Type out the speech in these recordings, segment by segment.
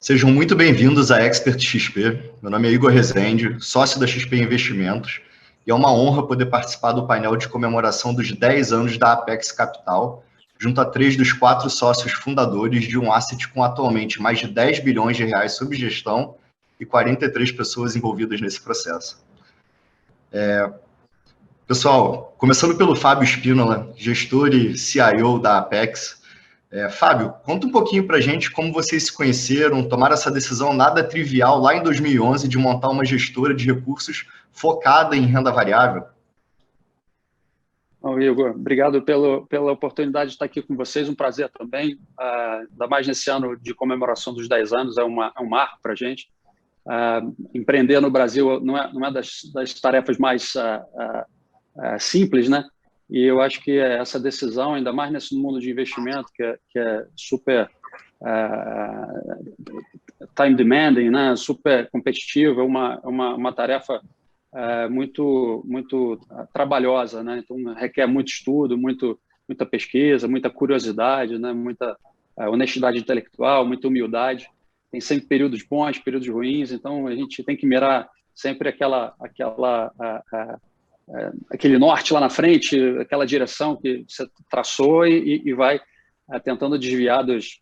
Sejam muito bem-vindos à Expert XP. Meu nome é Igor Rezende, sócio da XP Investimentos, e é uma honra poder participar do painel de comemoração dos 10 anos da Apex Capital, junto a 3 dos 4 sócios fundadores de um asset com atualmente mais de 10 bilhões de reais sob gestão e 43 pessoas envolvidas nesse processo. Pessoal, começando pelo Fábio Spínola, gestor e CIO da Apex. Fábio, conta um pouquinho para a gente como vocês se conheceram, tomaram essa decisão nada trivial lá em 2011 de montar uma gestora de recursos focada em renda variável. Bom, Igor, obrigado pela oportunidade de estar aqui com vocês, um prazer também, ainda mais nesse ano de comemoração dos 10 anos, é um marco para a gente. Empreender no Brasil não é das tarefas mais simples, né? E eu acho que essa decisão, ainda mais nesse mundo de investimento, que é super time demanding, né? Super competitivo, é uma tarefa muito trabalhosa, né? Então requer muito estudo, muita pesquisa, muita curiosidade, né? Muita honestidade intelectual, muita humildade. Tem sempre períodos bons, períodos ruins, então a gente tem que mirar sempre aquele norte lá na frente, aquela direção que você traçou e vai tentando desviar dos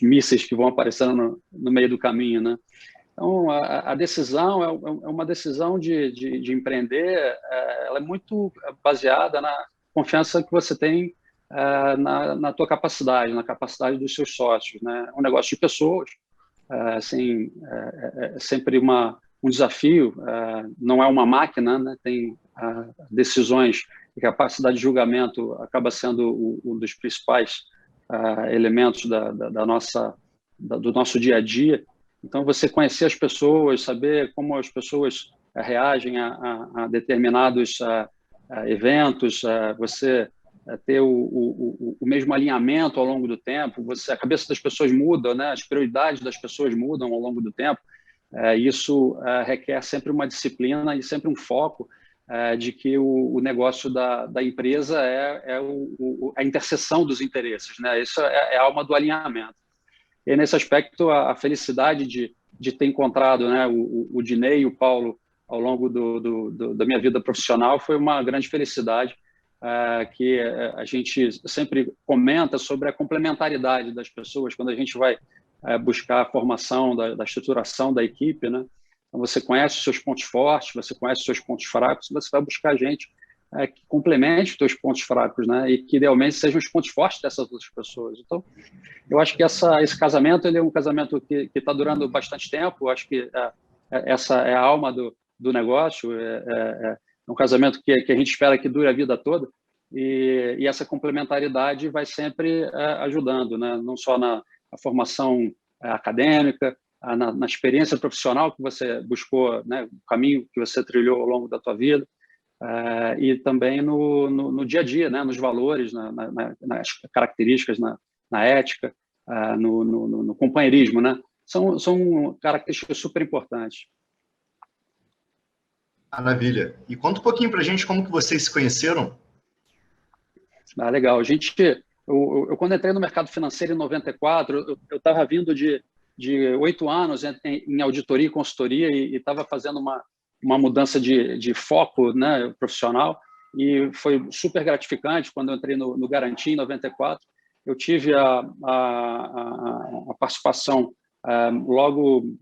mísseis que vão aparecendo no meio do caminho, né? Então, a decisão é uma decisão de empreender, ela é muito baseada na confiança que você tem na tua capacidade, na capacidade dos seus sócios, né? É um negócio de pessoas, assim, é sempre um desafio, não é uma máquina, né? Tem decisões e capacidade de julgamento acaba sendo um dos principais elementos do nosso dia a dia. Então, você conhecer as pessoas, saber como as pessoas reagem a determinados eventos, você ter o mesmo alinhamento ao longo do tempo, a cabeça das pessoas muda, né? As prioridades das pessoas mudam ao longo do tempo. Isso requer sempre uma disciplina e sempre um foco de que o negócio da empresa é a interseção dos interesses, né? Isso é a alma do alinhamento. E nesse aspecto, a felicidade de ter encontrado, né, o Dinei e o Paulo ao longo da minha vida profissional foi uma grande felicidade, que a gente sempre comenta sobre a complementaridade das pessoas quando a gente vai buscar a formação da estruturação da equipe, né? Então, você conhece os seus pontos fortes, você conhece os seus pontos fracos, você vai buscar gente que complemente os seus pontos fracos, né? E que idealmente sejam os pontos fortes dessas outras pessoas. Então, eu acho que esse casamento ele é um casamento que está durando bastante tempo. Eu acho que essa é a alma do negócio. É um casamento que a gente espera que dure a vida toda. E essa complementaridade vai sempre ajudando, né? Não só na formação acadêmica, na experiência profissional que você buscou, né? O caminho que você trilhou ao longo da tua vida, e também no dia a dia, né? Nos valores, nas características, na ética, no companheirismo, né? São características super importantes. Maravilha. E conta um pouquinho para a gente como que vocês se conheceram. Legal. Eu quando entrei no mercado financeiro em 94, eu estava vindo de 8 anos em auditoria e consultoria e estava fazendo uma mudança de foco, né, profissional, e foi super gratificante quando eu entrei no Garantia em 94. Eu tive a participação logo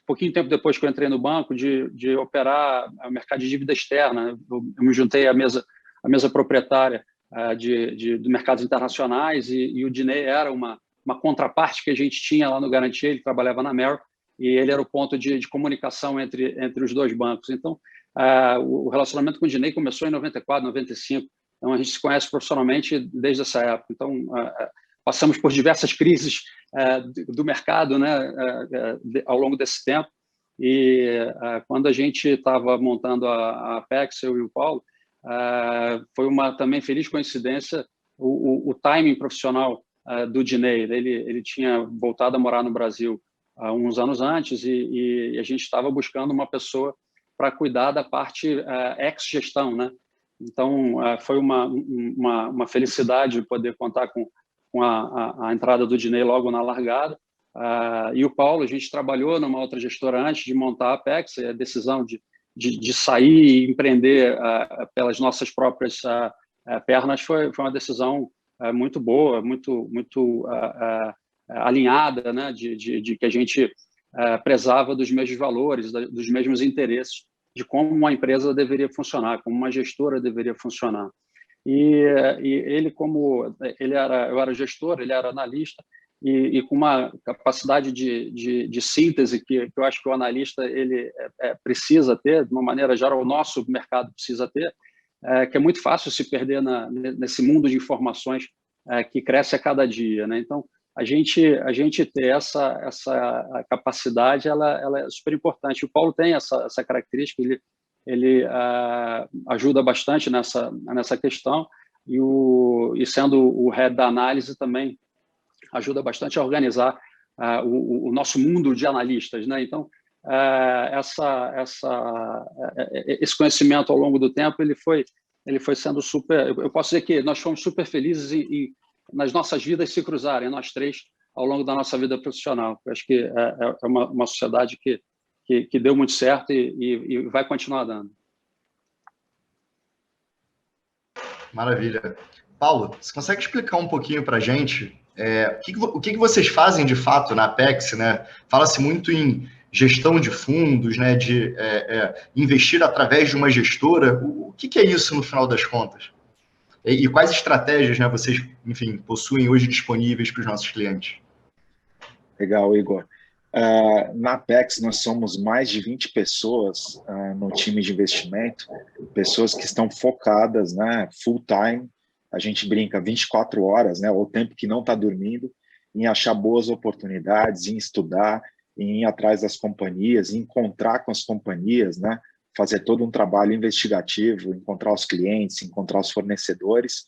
pouquinho tempo depois que eu entrei no banco de operar o mercado de dívida externa. Eu me juntei à mesa proprietária do mercados internacionais e o Dinei era uma contraparte que a gente tinha lá no Garantia. Ele trabalhava na Merrill e ele era o ponto de comunicação entre os dois bancos. Então, o relacionamento com o Dinei começou em 94, 95. Então, a gente se conhece profissionalmente desde essa época. Então, passamos por diversas crises do mercado, né, ao longo desse tempo. E quando a gente estava montando a Apex, eu e o Paulo, foi uma também feliz coincidência o timing profissional do Dinei. Ele tinha voltado a morar no Brasil uns anos antes e a gente estava buscando uma pessoa para cuidar da parte ex-gestão, né? Então, foi uma felicidade poder contar com a entrada do Dinei logo na largada. E o Paulo, a gente trabalhou numa outra gestora antes de montar a Apex, a decisão de sair e empreender pelas nossas próprias pernas foi uma decisão muito boa, muito alinhada, né, de que a gente prezava dos mesmos valores, dos mesmos interesses, de como uma empresa deveria funcionar, como uma gestora deveria funcionar. E ele, eu era gestor, ele era analista, e com uma capacidade de síntese que eu acho que o analista ele precisa ter, de uma maneira geral, o nosso mercado precisa ter, que é muito fácil se perder nesse mundo de informações que cresce a cada dia, né? Então, a gente ter essa capacidade, ela é super importante. O Paulo tem essa característica, ele ajuda bastante nessa questão, e sendo o head da análise também ajuda bastante a organizar o nosso mundo de analistas, né? Então, esse conhecimento ao longo do tempo ele foi sendo super. Eu posso dizer que nós fomos super felizes nas nossas vidas se cruzarem, nós três, ao longo da nossa vida profissional. Eu acho que é uma sociedade que deu muito certo e vai continuar dando. Maravilha. Paulo, você consegue explicar um pouquinho para a gente o que vocês fazem de fato na Apex, né? Fala-se muito em gestão de fundos, né? De investir através de uma gestora. O que é isso no final das contas? E quais estratégias, né, vocês, enfim, possuem hoje disponíveis para os nossos clientes? Legal, Igor. Na Apex, nós somos mais de 20 pessoas no time de investimento, pessoas que estão focadas, né, full time, a gente brinca 24 horas, né, o tempo que não está dormindo, em achar boas oportunidades, em estudar, em ir atrás das companhias, em encontrar com as companhias, né, fazer todo um trabalho investigativo, encontrar os clientes, encontrar os fornecedores,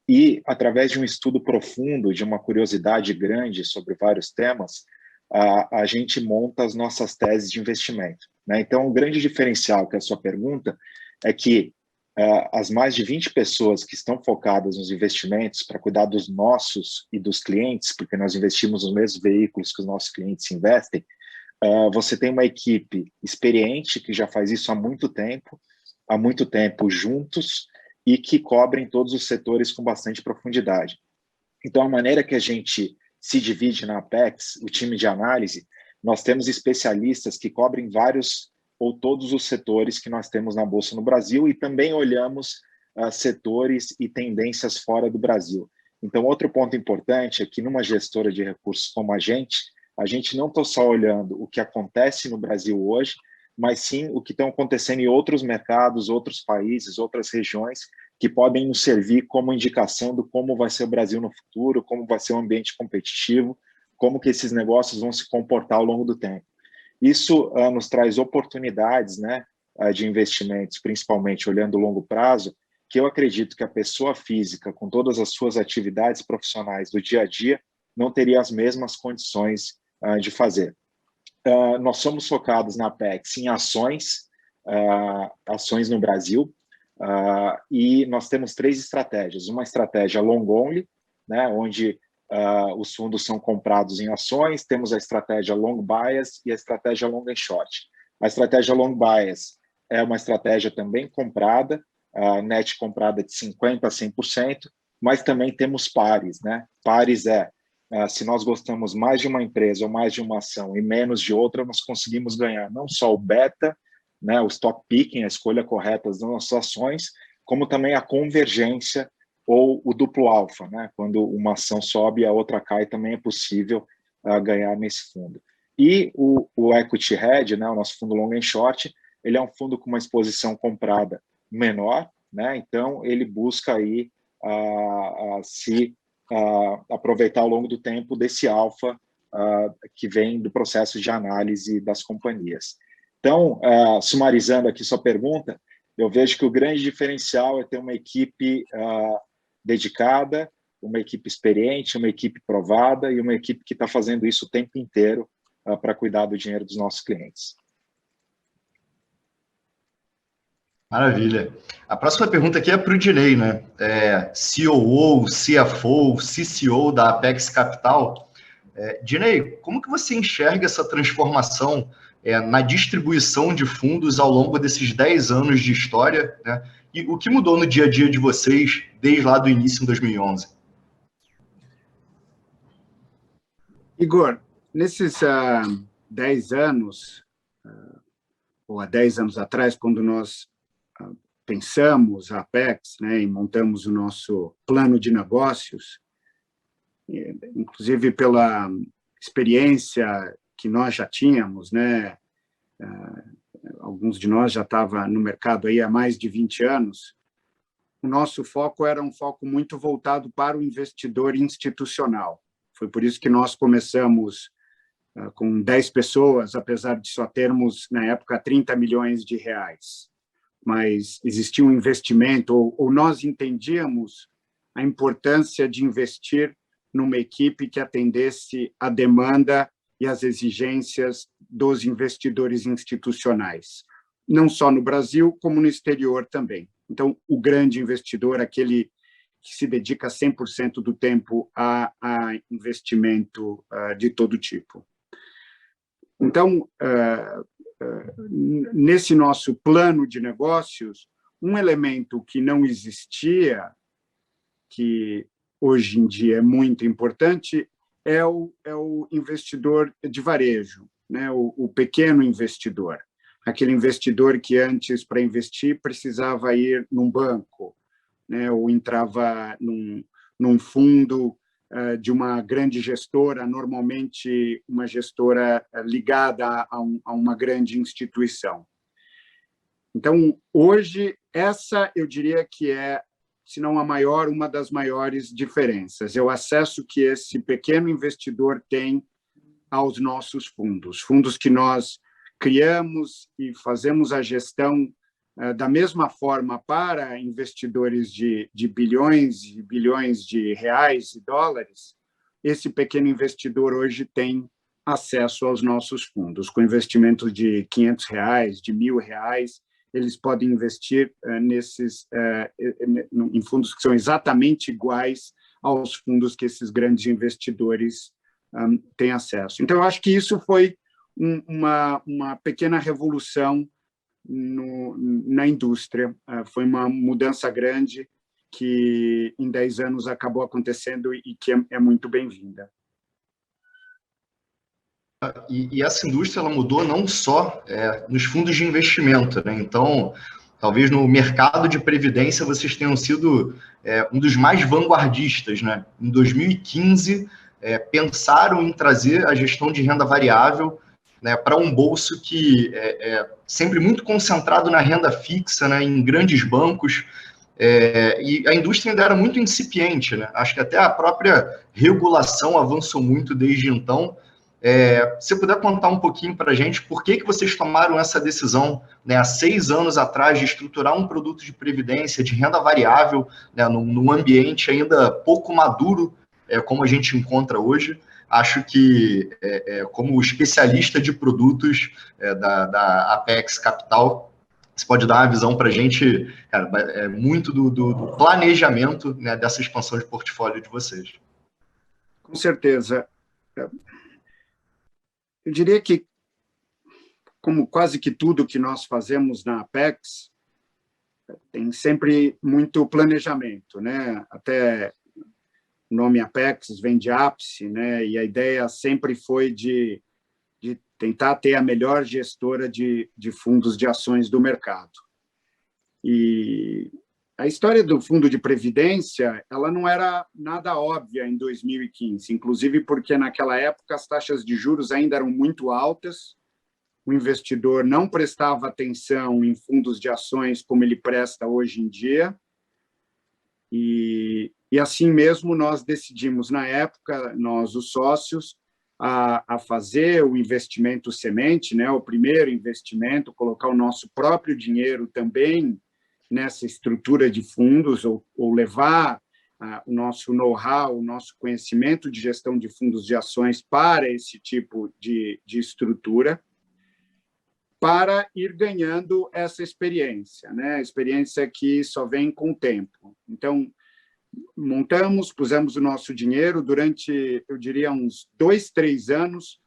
e através de um estudo profundo, de uma curiosidade grande sobre vários temas, a gente monta as nossas teses de investimento, né? Então, o grande diferencial, que é a sua pergunta, é que as mais de 20 pessoas que estão focadas nos investimentos para cuidar dos nossos e dos clientes, porque nós investimos nos mesmos veículos que os nossos clientes investem, você tem uma equipe experiente que já faz isso há muito tempo juntos, e que cobrem todos os setores com bastante profundidade. Então, a maneira que a gente se divide na Apex, o time de análise, nós temos especialistas que cobrem vários ou todos os setores que nós temos na Bolsa no Brasil, e também olhamos setores e tendências fora do Brasil. Então, outro ponto importante é que numa gestora de recursos como a gente não está só olhando o que acontece no Brasil hoje, mas sim o que está acontecendo em outros mercados, outros países, outras regiões, que podem nos servir como indicação do como vai ser o Brasil no futuro, como vai ser o ambiente competitivo, como que esses negócios vão se comportar ao longo do tempo. Isso nos traz oportunidades, né, de investimentos, principalmente olhando o longo prazo, que eu acredito que a pessoa física, com todas as suas atividades profissionais do dia a dia, não teria as mesmas condições de fazer. Nós somos focados na Apex em ações no Brasil, e nós temos 3 estratégias. Uma estratégia long only, né, onde os fundos são comprados em ações, temos a estratégia long bias e a estratégia long and short. A estratégia long bias é uma estratégia também comprada, net comprada de 50% a 100%, mas também temos pares, né? Pares se nós gostamos mais de uma empresa ou mais de uma ação e menos de outra, nós conseguimos ganhar não só o beta, né, o stock picking, a escolha correta das nossas ações, como também a convergência ou o duplo alfa, né? Quando uma ação sobe e a outra cai, também é possível ganhar nesse fundo. E o Equity Hedge, né, o nosso fundo long and short, ele é um fundo com uma exposição comprada menor, né? Então ele busca aí aproveitar ao longo do tempo desse alfa que vem do processo de análise das companhias. Então, sumarizando aqui sua pergunta, eu vejo que o grande diferencial é ter uma equipe dedicada, uma equipe experiente, uma equipe provada e uma equipe que está fazendo isso o tempo inteiro para cuidar do dinheiro dos nossos clientes. Maravilha. A próxima pergunta aqui é para o Dinei, né? COO, CFO, CCO da Apex Capital. Dinei, como que você enxerga essa transformação na distribuição de fundos ao longo desses 10 anos de história, né? E o que mudou no dia a dia de vocês desde lá do início em 2011? Igor, nesses 10 anos, ou há 10 anos atrás, quando nós pensamos a Apex, né, e montamos o nosso plano de negócios, inclusive pela experiência que nós já tínhamos, né, alguns de nós já estavam no mercado aí há mais de 20 anos, o nosso foco era um foco muito voltado para o investidor institucional. Foi por isso que nós começamos com 10 pessoas, apesar de só termos, na época, 30 milhões de reais. Mas existia um investimento, ou nós entendíamos a importância de investir numa equipe que atendesse a demanda e as exigências dos investidores institucionais, não só no Brasil, como no exterior também. Então, o grande investidor, aquele que se dedica 100% do tempo a investimento de todo tipo. Então, nesse nosso plano de negócios, um elemento que não existia, que hoje em dia é muito importante, é o investidor de varejo, né? O pequeno investidor, aquele investidor que antes, para investir, precisava ir num banco, né? Ou entrava num fundo de uma grande gestora, normalmente uma gestora ligada a uma grande instituição. Então, hoje, essa eu diria que é, se não a maior, uma das maiores diferenças. É o acesso que esse pequeno investidor tem aos nossos fundos que nós criamos e fazemos a gestão da mesma forma para investidores de bilhões e bilhões de reais e dólares. Esse pequeno investidor hoje tem acesso aos nossos fundos. Com investimentos de R$500, de R$1.000, eles podem investir em fundos que são exatamente iguais aos fundos que esses grandes investidores têm acesso. Então, eu acho que isso foi uma pequena revolução na indústria. Foi uma mudança grande que em 10 anos acabou acontecendo e que é muito bem-vinda. E essa indústria ela mudou não só nos fundos de investimento, né? Então, talvez no mercado de previdência vocês tenham sido um dos mais vanguardistas, né? Em 2015, pensaram em trazer a gestão de renda variável, né, para um bolso que é sempre muito concentrado na renda fixa, né, em grandes bancos, e a indústria ainda era muito incipiente, né? Acho que até a própria regulação avançou muito desde então. Se você puder contar um pouquinho para a gente por que vocês tomaram essa decisão, né, há 6 anos atrás de estruturar um produto de previdência, de renda variável, né, num ambiente ainda pouco maduro, como a gente encontra hoje. Acho que, como especialista de produtos da Apex Capital, você pode dar uma visão para a gente, cara, muito do planejamento, né, dessa expansão de portfólio de vocês. Com certeza. Eu diria que, como quase que tudo que nós fazemos na Apex, tem sempre muito planejamento, né? Até o nome Apex vem de ápice, né? E a ideia sempre foi de tentar ter a melhor gestora de fundos de ações do mercado. E a história do fundo de previdência, ela não era nada óbvia em 2015, inclusive porque naquela época as taxas de juros ainda eram muito altas, o investidor não prestava atenção em fundos de ações como ele presta hoje em dia, e assim mesmo nós decidimos, na época, nós, os sócios, a fazer o investimento semente, né, o primeiro investimento, colocar o nosso próprio dinheiro também nessa estrutura de fundos, ou levar o nosso know-how, o nosso conhecimento de gestão de fundos de ações para esse tipo de estrutura, para ir ganhando essa experiência, né? Experiência que só vem com o tempo. Então, montamos, pusemos o nosso dinheiro durante, eu diria, uns 2, 3 anos.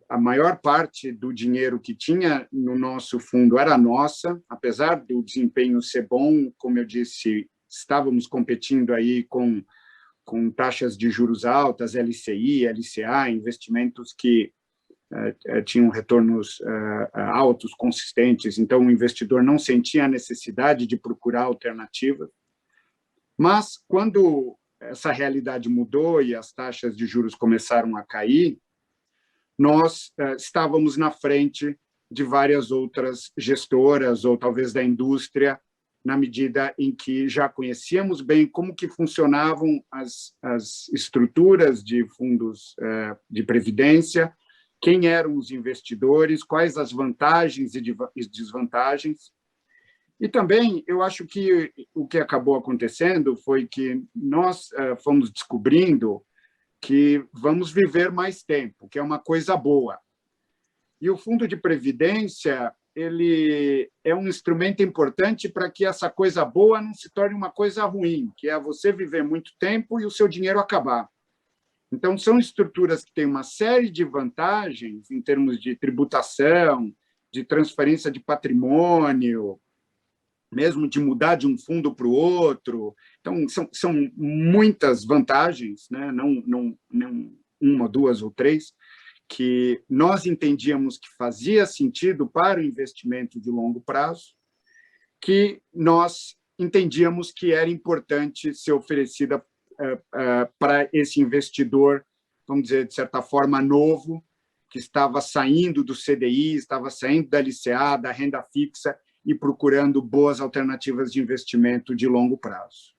A maior parte do dinheiro que tinha no nosso fundo era nossa, apesar do desempenho ser bom, como eu disse, estávamos competindo aí com taxas de juros altas, LCI, LCA, investimentos que tinham retornos altos, consistentes, então o investidor não sentia a necessidade de procurar alternativas. Mas, quando essa realidade mudou e as taxas de juros começaram a cair, nós estávamos na frente de várias outras gestoras, ou talvez da indústria, na medida em que já conhecíamos bem como que funcionavam as estruturas de fundos de previdência, quem eram os investidores, quais as vantagens e desvantagens. E também, eu acho que o que acabou acontecendo foi que nós fomos descobrindo que vamos viver mais tempo, que é uma coisa boa. E o fundo de previdência, ele é um instrumento importante para que essa coisa boa não se torne uma coisa ruim, que é você viver muito tempo e o seu dinheiro acabar. Então, são estruturas que têm uma série de vantagens em termos de tributação, de transferência de patrimônio, mesmo de mudar de um fundo para o outro. Então, são muitas vantagens, né? Não uma, duas ou três, que nós entendíamos que fazia sentido para o investimento de longo prazo, que nós entendíamos que era importante ser oferecida para esse investidor, vamos dizer, de certa forma, novo, que estava saindo do CDI, estava saindo da LCA, da renda fixa, e procurando boas alternativas de investimento de longo prazo.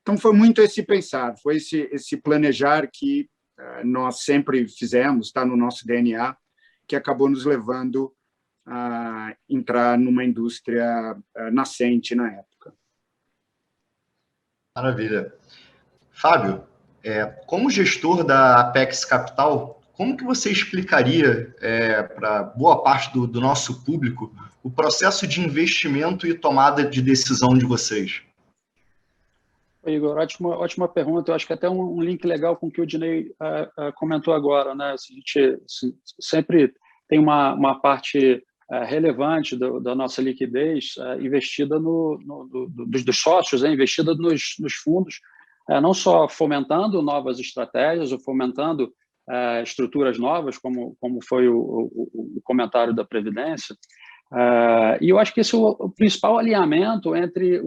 Então, foi muito esse pensar, foi esse planejar que nós sempre fizemos, está no nosso DNA, que acabou nos levando a entrar numa indústria nascente na época. Maravilha. Fábio, como gestor da Apex Capital, como que você explicaria para boa parte do nosso público o processo de investimento e tomada de decisão de vocês? Igor, ótima pergunta. Eu acho que até um link legal com o que o Dinei comentou agora, né? A gente sempre tem uma parte relevante da nossa liquidez investida dos sócios, investida nos fundos, não só fomentando novas estratégias ou fomentando estruturas novas, como foi o comentário da Previdência. E eu acho que esse é o principal alinhamento entre a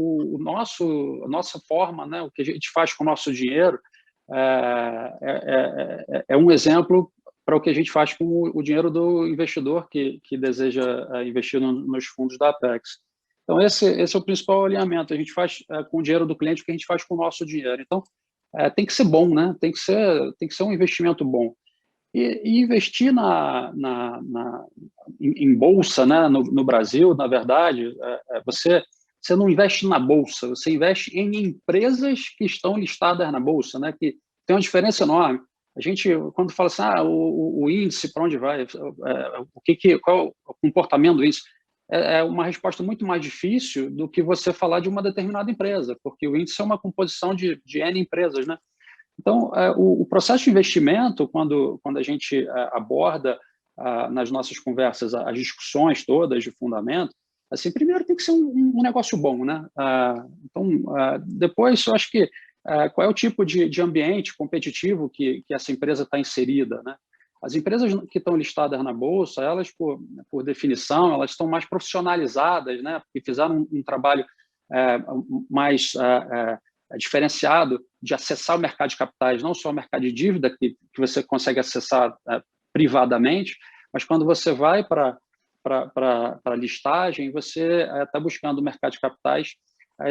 nossa forma, né, o que a gente faz com o nosso dinheiro, é um exemplo para o que a gente faz com o dinheiro do investidor que deseja investir nos fundos da Apex. Então, esse é o principal alinhamento. A gente faz com o dinheiro do cliente o que a gente faz com o nosso dinheiro. Então, tem que ser bom, né? Tem que ser um investimento bom. E investir em bolsa, né, no Brasil, na verdade, você não investe na bolsa, você investe em empresas que estão listadas na bolsa, né, que tem uma diferença enorme. A gente, quando fala assim, o índice, para onde vai, qual é o comportamento do índice, é uma resposta muito mais difícil do que você falar de uma determinada empresa, porque o índice é uma composição de N empresas, né? Então, o processo de investimento, quando a gente aborda nas nossas conversas as discussões todas de fundamento, assim, primeiro tem que ser um negócio bom, né? Então, depois, eu acho que qual é o tipo de ambiente competitivo que essa empresa está inserida, né? As empresas que estão listadas na Bolsa, elas, por definição, elas estão mais profissionalizadas, né? Porque fizeram um trabalho mais diferenciado de acessar o mercado de capitais, não só o mercado de dívida, que você consegue acessar privadamente, mas quando você vai para a listagem, você está buscando o mercado de capitais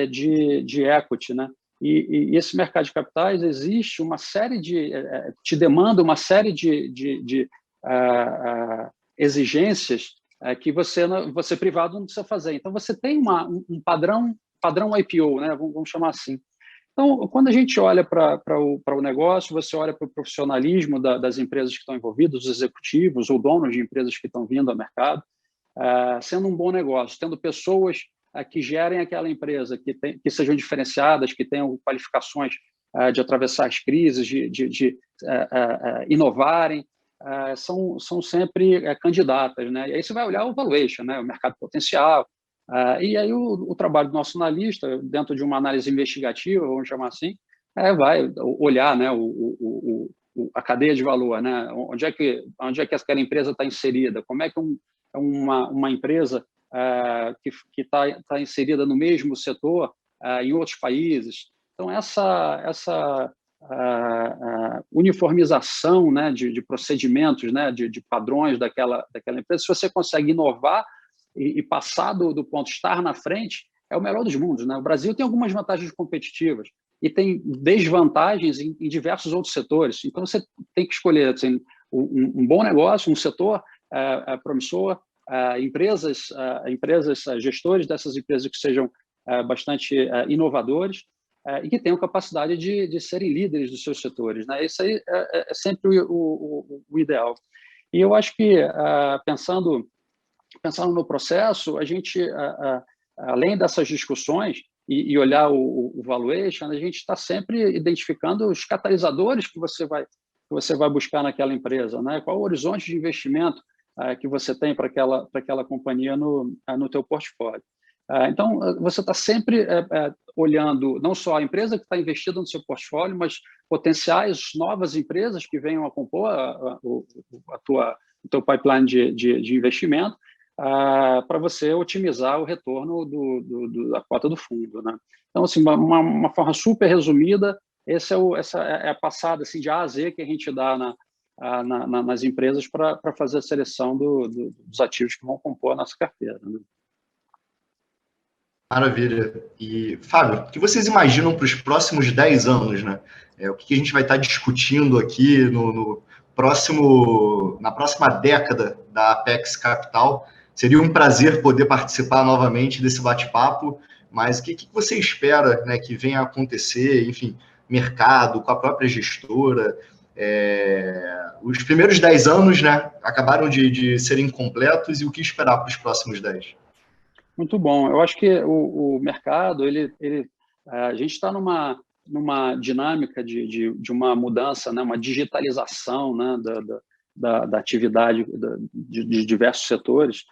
de equity, né? E esse mercado de capitais existe uma série te demanda uma série de exigências que você privado não precisa fazer. Então, você tem um padrão IPO, né? Vamos chamar assim. Então, quando a gente olha para o negócio, você olha para o profissionalismo das empresas que estão envolvidas, os executivos ou donos de empresas que estão vindo ao mercado, sendo um bom negócio, tendo pessoas que gerem aquela empresa, que sejam diferenciadas, que tenham qualificações de atravessar as crises, de inovarem, são sempre candidatas, né? E aí você vai olhar o valuation, né? O mercado potencial, e aí o trabalho do nosso analista, dentro de uma análise investigativa, vamos chamar assim, vai olhar, né, a cadeia de valor, né? Onde é que aquela empresa está inserida, como é que uma empresa que está inserida no mesmo setor em outros países. Então, essa uniformização, né, de procedimentos, né, de padrões daquela empresa, se você consegue inovar e passar do ponto de estar na frente, é o melhor dos mundos, né? O Brasil tem algumas vantagens competitivas e tem desvantagens em diversos outros setores. Então, você tem que escolher assim, um bom negócio, um setor promissor, empresas, gestores dessas empresas que sejam bastante inovadores e que tenham capacidade de serem líderes dos seus setores, né? Isso aí é sempre o ideal. E eu acho que, pensando no processo, a gente, além dessas discussões e olhar o valuation, a gente está sempre identificando os catalisadores que você vai buscar naquela empresa, né? Qual o horizonte de investimento que você tem para aquela companhia no teu portfólio. Então, você está sempre olhando não só a empresa que está investida no seu portfólio, mas potenciais novas empresas que venham a compor o teu pipeline de investimento, para você otimizar o retorno da cota do fundo, né? Então, assim, uma forma super resumida, essa é a passada assim, de A a Z que a gente dá nas empresas para fazer a seleção dos ativos que vão compor a nossa carteira, né? Maravilha. E, Fábio, o que vocês imaginam para os próximos 10 anos, né? O que a gente vai estar discutindo aqui na próxima década da Apex Capital? Seria um prazer poder participar novamente desse bate-papo, mas o que você espera, né, que venha a acontecer, enfim, mercado, com a própria gestora? Os primeiros 10 anos, né, acabaram de serem completos, e o que esperar para os próximos 10? Muito bom. Eu acho que o mercado, a gente está numa dinâmica de uma mudança, né, uma digitalização, né, da atividade de diversos setores.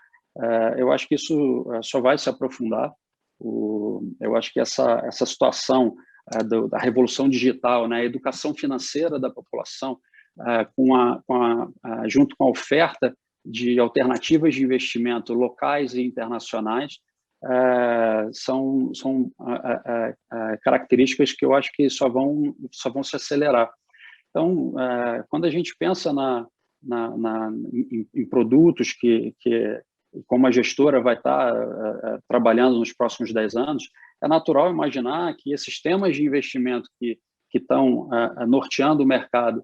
Eu acho que isso só vai se aprofundar. Eu acho que essa situação da revolução digital, né, a educação financeira da população, junto com a oferta de alternativas de investimento locais e internacionais, são características que eu acho que só vão se acelerar. Então, quando a gente pensa em produtos que como a gestora vai estar trabalhando nos próximos 10 anos, é natural imaginar que esses temas de investimento que estão norteando o mercado,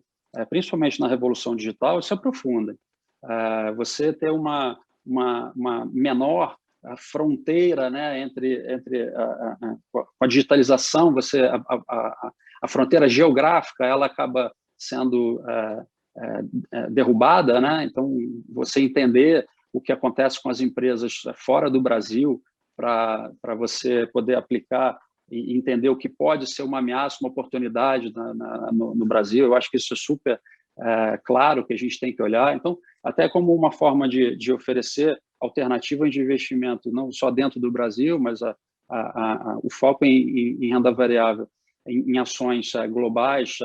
principalmente na revolução digital, se aprofundem. Você ter uma menor fronteira, né, entre com a digitalização, a fronteira geográfica ela acaba sendo derrubada, né? Então, você entender o que acontece com as empresas fora do Brasil para você poder aplicar e entender o que pode ser uma ameaça, uma oportunidade no Brasil, eu acho que isso é super claro que a gente tem que olhar. Então, até como uma forma de oferecer alternativas de investimento, não só dentro do Brasil, mas o foco em renda variável, em ações globais,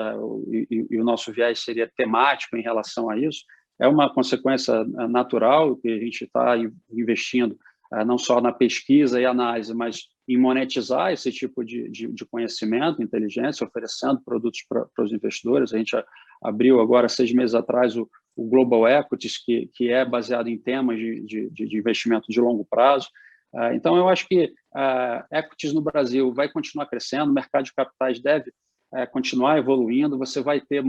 e o nosso viés seria temático em relação a isso, é uma consequência natural que a gente está investindo não só na pesquisa e análise, mas em monetizar esse tipo de conhecimento, inteligência, oferecendo produtos para os investidores. A gente abriu agora, 6 meses atrás, o Global Equities, que é baseado em temas de investimento de longo prazo. Então, eu acho que equities no Brasil vai continuar crescendo, o mercado de capitais deve continuar evoluindo, você vai ter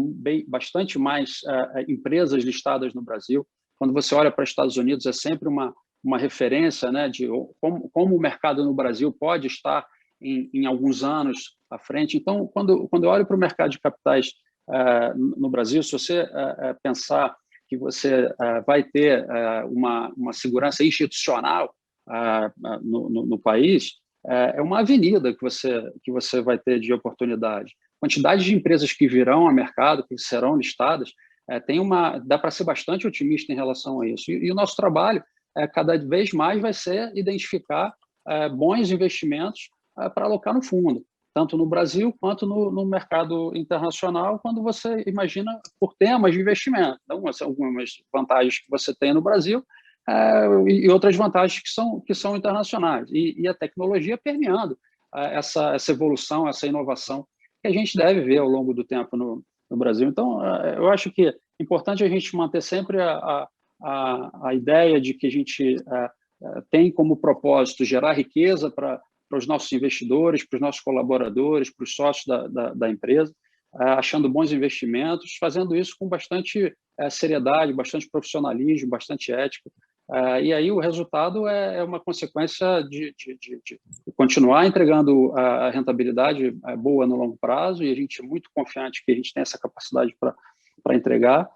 bastante mais empresas listadas no Brasil. Quando você olha para os Estados Unidos, é sempre uma referência, né, de como o mercado no Brasil pode estar em alguns anos à frente. Então, quando eu olho para o mercado de capitais no Brasil, se você pensar que você vai ter uma segurança institucional no país, é uma avenida que você vai ter de oportunidade. Quantidade de empresas que virão ao mercado, que serão listadas, dá para ser bastante otimista em relação a isso. E o nosso trabalho, cada vez mais, vai ser identificar bons investimentos para alocar no fundo, tanto no Brasil quanto no mercado internacional, quando você imagina por temas de investimento. Então, algumas vantagens que você tem no Brasil e outras vantagens que são internacionais. E a tecnologia permeando essa evolução, essa inovação que a gente deve ver ao longo do tempo no Brasil. Então, eu acho que é importante a gente manter sempre a ideia de que a gente tem como propósito gerar riqueza para os nossos investidores, para os nossos colaboradores, para os sócios da empresa, achando bons investimentos, fazendo isso com bastante seriedade, bastante profissionalismo, bastante ética. E aí o resultado é uma consequência de continuar entregando a rentabilidade boa no longo prazo, e a gente é muito confiante que a gente tem essa capacidade para entregar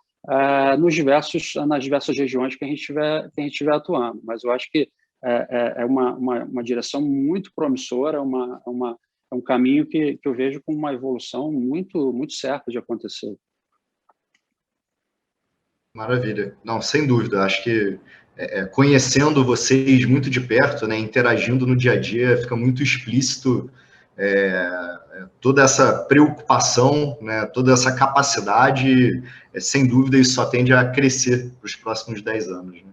nas diversas regiões que a gente estiver atuando. Mas eu acho que é uma direção muito promissora, é um caminho que eu vejo com uma evolução muito, muito certa de acontecer. Maravilha. Não, sem dúvida. Acho que conhecendo vocês muito de perto, né, interagindo no dia a dia, fica muito explícito toda essa preocupação, né, toda essa capacidade. Sem dúvida, isso só tende a crescer para os próximos 10 anos. Né?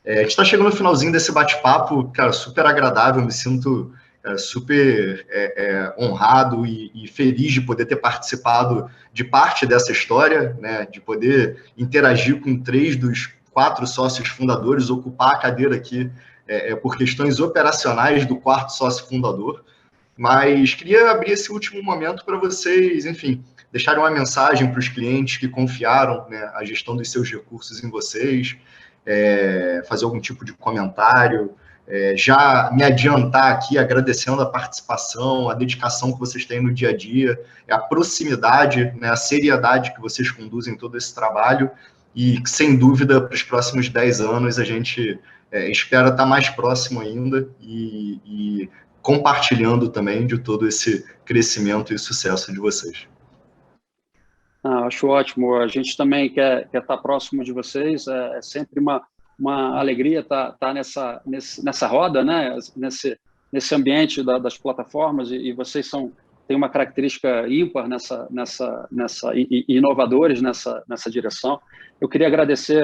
A gente está chegando no finalzinho desse bate-papo, cara, super agradável, me sinto super honrado e feliz de poder ter participado de parte dessa história, né, de poder interagir com 3 dos 4 sócios fundadores, ocupar a cadeira aqui por questões operacionais do 4º sócio fundador, mas queria abrir esse último momento para vocês, enfim, deixarem uma mensagem para os clientes que confiaram, né, a gestão dos seus recursos em vocês, fazer algum tipo de comentário, já me adiantar aqui agradecendo a participação, a dedicação que vocês têm no dia a dia, a proximidade, né, a seriedade que vocês conduzem todo esse trabalho, e sem dúvida para os próximos 10 anos a gente espera estar mais próximo ainda e compartilhando também de todo esse crescimento e sucesso de vocês. Acho ótimo. A gente também quer estar próximo de vocês. É sempre uma alegria estar nessa roda, né? Nesse ambiente das plataformas, e vocês têm uma característica ímpar e inovadores nessa direção. Eu queria agradecer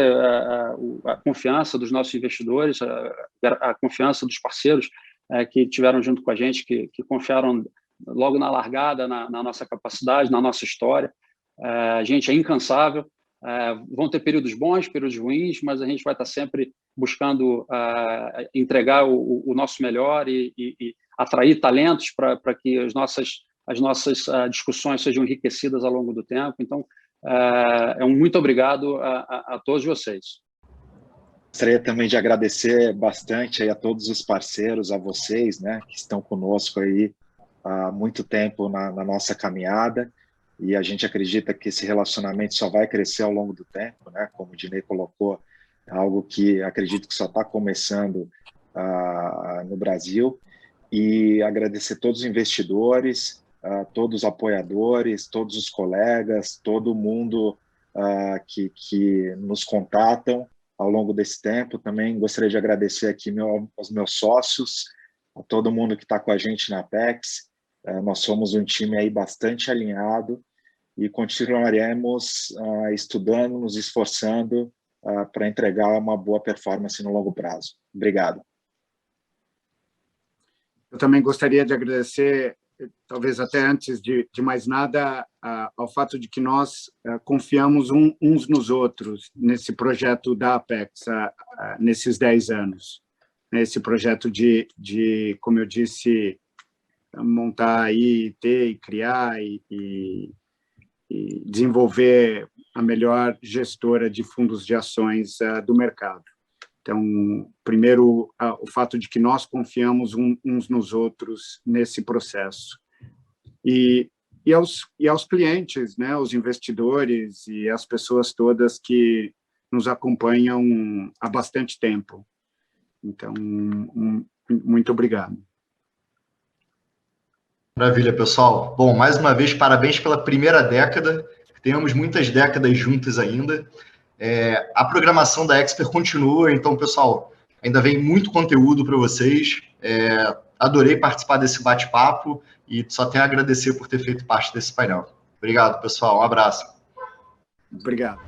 a confiança dos nossos investidores, a confiança dos parceiros que estiveram junto com a gente, que confiaram logo na largada na nossa capacidade, na nossa história. A gente é incansável. Vão ter períodos bons, períodos ruins, mas a gente vai estar sempre buscando entregar o nosso melhor e atrair talentos para que as nossas discussões sejam enriquecidas ao longo do tempo. Então, muito obrigado a todos vocês. Gostaria também de agradecer bastante aí a todos os parceiros, a vocês, né, que estão conosco aí há muito tempo na nossa caminhada, e a gente acredita que esse relacionamento só vai crescer ao longo do tempo, né, como o Dinei colocou, é algo que acredito que só está começando no Brasil, e agradecer todos os investidores, todos os apoiadores, todos os colegas, todo mundo que nos contatam ao longo desse tempo. Também gostaria de agradecer aqui aos meus sócios, a todo mundo que está com a gente na Apex. Nós somos um time aí bastante alinhado e continuaremos estudando, nos esforçando para entregar uma boa performance no longo prazo. Obrigado. Eu também gostaria de agradecer, talvez até antes de mais nada, ao fato de que nós confiamos uns nos outros nesse projeto da Apex, nesses 10 anos. Esse projeto de, como eu disse, montar aí, ter e criar e desenvolver a melhor gestora de fundos de ações do mercado. Então, primeiro, o fato de que nós confiamos uns nos outros nesse processo. E aos clientes, né, os investidores e as pessoas todas que nos acompanham há bastante tempo. Então, muito obrigado. Maravilha, pessoal. Bom, mais uma vez, parabéns pela primeira década. Tenhamos muitas décadas juntas ainda. A programação da Expert continua, então, pessoal, ainda vem muito conteúdo para vocês. Adorei participar desse bate-papo e só tenho a agradecer por ter feito parte desse painel. Obrigado, pessoal. Um abraço. Obrigado.